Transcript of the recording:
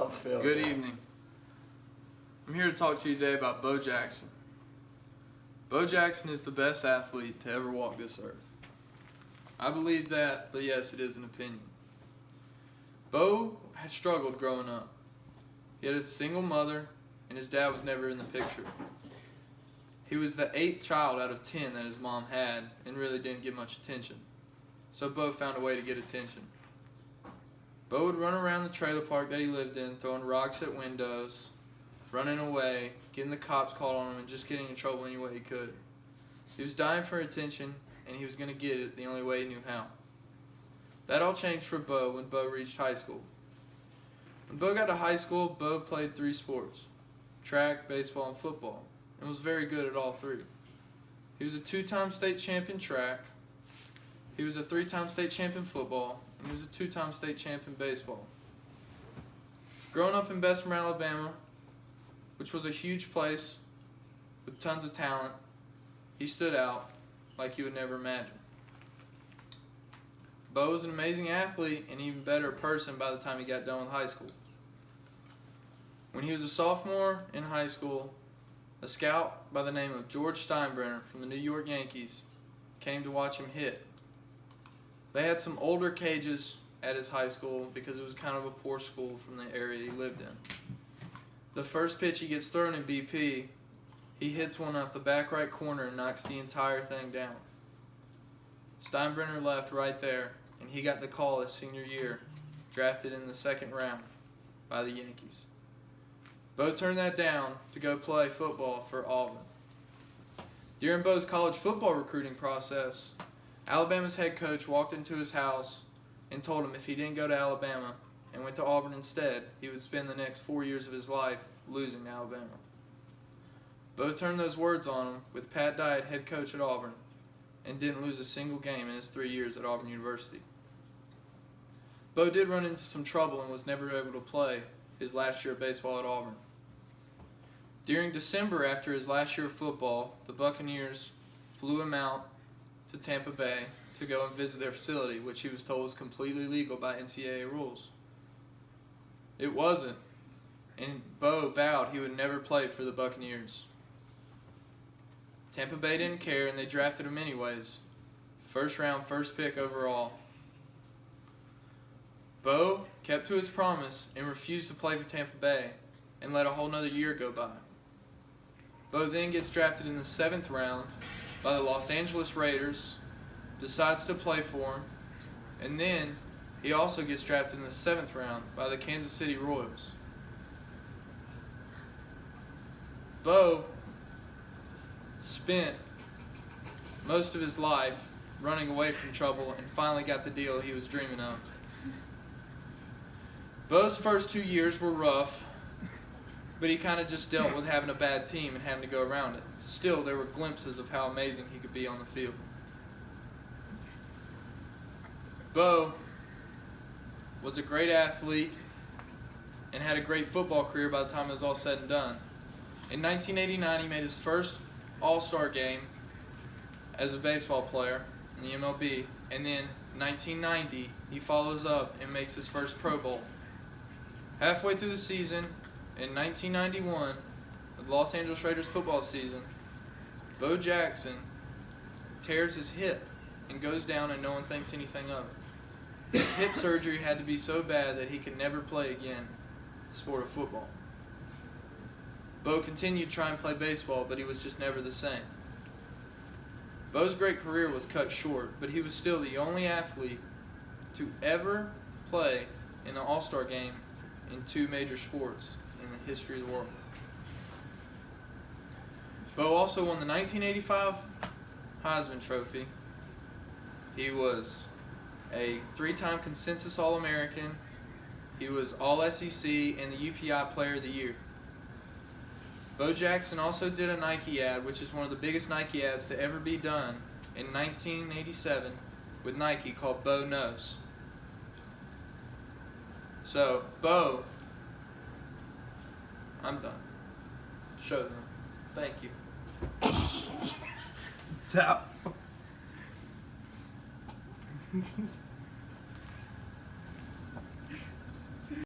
Good evening. I'm here to talk to you today about Bo Jackson. Bo Jackson is the best athlete to ever walk this earth. I believe that, but yes, it is an opinion. Bo had struggled growing up. He had a single mother, and his dad was never in the picture. He was the 8th child out of 10 that his mom had, and really didn't get much attention. So Bo found a way to get attention. Bo would run around the trailer park that he lived in, throwing rocks at windows, running away, getting the cops called on him, and just getting in trouble any way he could. He was dying for attention, and he was going to get it the only way he knew how. That all changed for Bo when Bo reached high school. When Bo got to high school, Bo played 3 sports: track, baseball, and football, and was very good at all 3. He was a 2-time state champion track, he was a 3-time state champion football, and he was a 2-time state champion baseball. Growing up in Bessemer, Alabama, which was a huge place with tons of talent, he stood out like you would never imagine. Bo was an amazing athlete and even better person by the time he got done with high school. When he was a sophomore in high school, a scout by the name of George Steinbrenner from the New York Yankees came to watch him hit. They had some older cages at his high school because it was kind of a poor school from the area he lived in. The first pitch he gets thrown in BP, he hits one out the back right corner and knocks the entire thing down. Steinbrenner left right there, and he got the call his senior year, drafted in the 2nd round by the Yankees. Bo turned that down to go play football for Auburn. During Bo's college football recruiting process, Alabama's head coach walked into his house and told him if he didn't go to Alabama and went to Auburn instead, he would spend the next 4 years of his life losing to Alabama. Bo turned those words on him with Pat Dye, head coach at Auburn, and didn't lose a single game in his 3 years at Auburn University. Bo did run into some trouble and was never able to play his last year of baseball at Auburn. During December, after his last year of football, the Buccaneers flew him out to Tampa Bay to go and visit their facility, which he was told was completely legal by NCAA rules. It wasn't, and Bo vowed he would never play for the Buccaneers. Tampa Bay didn't care, and they drafted him anyways. 1st round, 1st pick overall. Bo kept to his promise and refused to play for Tampa Bay and let a whole nother year go by. Bo then gets drafted in the 7th round by the Los Angeles Raiders, decides to play for him, and then he also gets drafted in the 7th round by the Kansas City Royals. Bo spent most of his life running away from trouble and finally got the deal he was dreaming of. Bo's first 2 years were rough, but he kind of just dealt with having a bad team and having to go around it. Still, there were glimpses of how amazing he could be on the field. Bo was a great athlete and had a great football career by the time it was all said and done. In 1989, he made his first All-Star game as a baseball player in the MLB, and then in 1990, he follows up and makes his first Pro Bowl. Halfway through the season, in 1991, the Los Angeles Raiders football season, Bo Jackson tears his hip and goes down and no one thinks anything of it. His hip surgery had to be so bad that he could never play again the sport of football. Bo continued to try and play baseball, but he was just never the same. Bo's great career was cut short, but he was still the only athlete to ever play in an All-Star game in 2 major sports in the history of the world. Bo also won the 1985 Heisman Trophy. He was a 3-time consensus All-American. He was All-SEC and the UPI Player of the Year. Bo Jackson also did a Nike ad, which is one of the biggest Nike ads to ever be done, in 1987 with Nike, called Bo Knows. So, Bo, I'm done. Show them. Thank you. Tap.